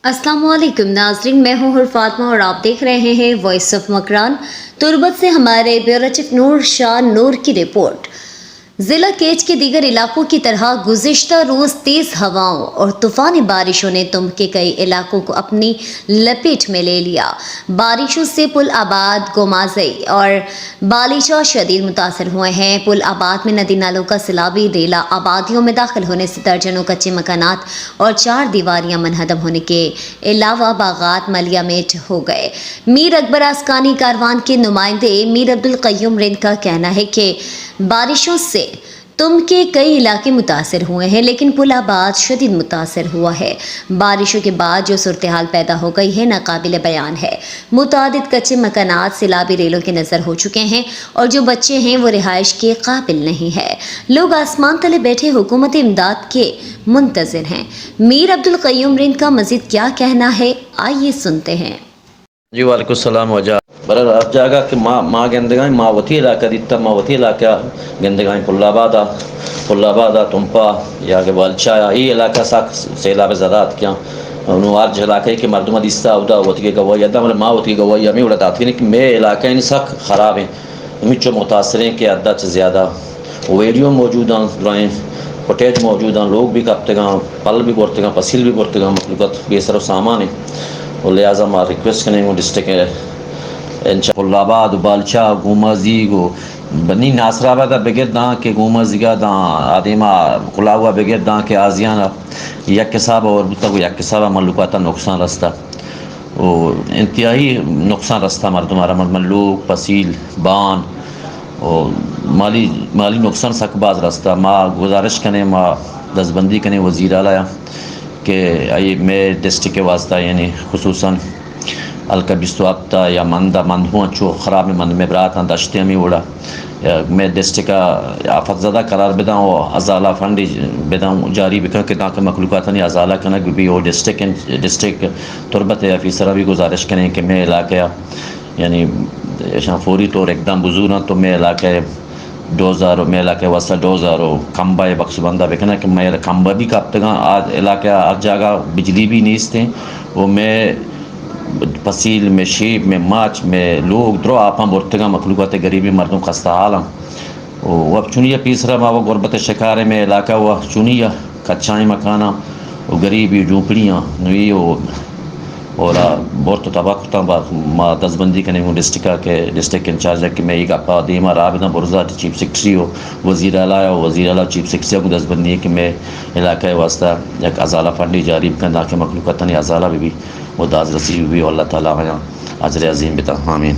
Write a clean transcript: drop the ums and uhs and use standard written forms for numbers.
अस्सलाम वालेकुम नाज़रीन, मैं हूँ फातिमा और आप देख रहे हैं वॉइस ऑफ मकरान। तुर्बत से हमारे ब्यूरो चीफ नूर शाह नूर की रिपोर्ट। ज़िला केच के दीगर इलाकों की तरह गुज़िश्ता रोज़ तेज़ हवाओं और तूफ़ानी बारिशों ने तुम के कई इलाकों को अपनी लपेट में ले लिया। बारिशों से पुल आबाद, गोमाज़ई और बालिशा शदीद मुतासर हुए हैं। पुल आबाद में नदी नालों का सैलाबी रेला आबादियों में दाखिल होने से दर्जनों कच्चे मकानात और 4 दीवारियां मनहदम होने के अलावा बागात मलियामेट हो गए। मीर अकबर आस्कानी कारवान के नुमाइंदे मीर अब्दुल क़य्यूम रिंद का कहना है कि बारिशों से तुम के कई इलाके मुतासर हुए हैं, लेकिन पुल आबाद शदीद मुतासर हुआ है। बारिशों के बाद जो सूरत हाल पैदा हो गई है नाकाबिल बयान है। मुतादिद कच्चे मकानात सैलाबी रेलों के नज़र हो चुके हैं और जो बच्चे हैं वो रिहाइश के काबिल नहीं है। लोग आसमान तले बैठे हुकूमती इमदाद के मुंतज़िर हैं। मीर अब्दुल क़य्यूम रिंद का मज़ीद क्या कहना है, आइए सुनते हैं। जी वालेकुम सलाम वजह बरर अब जागा कि माँ गंदगाई माँ वती इलाका दिता माँ वती इलाका गंदगाई पुल्लाबादा तुम्पा या के बालचा ये इलाका साक सैलाब ज़रात क्या उन्वार इलाके के मर्दम दिस्ता उदा वती के गवाही अदा मतलब माँ वती गवाही हमें उड़ा दाती नहीं कि मैं इलाका इन सख ख़राब है मिचो मुतासर हैं कि अद्दा से ज़्यादा वीडियो मौजूद हैं फुटेज मौजूद हैं लोग भी कपते पल भी बोरते पसील भी बोरते मखलूक़त बेसर सामान है और लिहाजा मैं रिक्वेस्ट करेंगे डिस्ट्रिक्ट इंशाअल्लाह बालचा गुमजी गो बनी नासराबाद बगैर दाँ के गुमजिगा दाँ आदिमा खुला हुआ बगैर दाँ के आजियाना यक साहब और तक यक साहब मलुकाता नुकसान रास्ता और इंतहाई नुकसान रास्ता मरदमारा मल्लूक पसील बान और माली नुकसान सकबाज रास्ता माँ गुजारिश करें माँ दसबंदी करें वज़ीर आला कि आई मैं डिस्ट्रिक्ट के वास्ता यानी खुसूसन अलकबिस्ता या मंद हुआ चो ख़राब में मंद में बरात दश्ते में उड़ा मैं डिस्ट्रिक्ट का आफतज़दा करार बेदाऊँ और अजाला फंड बेदाऊँ जारी बिका कि ताकि मखलूक़ात नहीं अजाला करना भी वो डिस्ट्रिक्ट तुरबत है अफीसरा भी गुजारिश करें कि मैं इलाके यानी फौरी तौर एकदम बुजुर्ग तो मैं इलाके 2000 में इलाके वास्ता 2000 खम्बा बख्शबंदा बेखना कि मैं खम्बा भी कापतेगा आज इलाके हर जगह बिजली भी नहीं थे वो मैं पसील में शीप में माच में लोग द्रो आपा बोरतेगा मखलूक़ात गरीबी मर्दों खस्ता हालम वो अब चुनिया तीसरा माँ वो गुरबत शिकारे में इलाका हुआ चुनिया कच्चाई मकाना वो गरीबी झोंपड़ियाँ नई और बहुत तबाह माँ दसबंदी करने वो डिस्ट्रिक्ट इंचार्ज है कि मैं एक आपा दीमा राबिना बुरजा चीफ सेक्रेटरी हो वज़ीर आला चीफ सेक्रेटरी को दसबंदी है कि मैं इलाके वास्ता एक अजाला फंडी जारी करना कि मखलूक़ात नहीं अजाला भी वो दाज रसी भी अल्लाह ताला अजर अजीम बिता आमीन।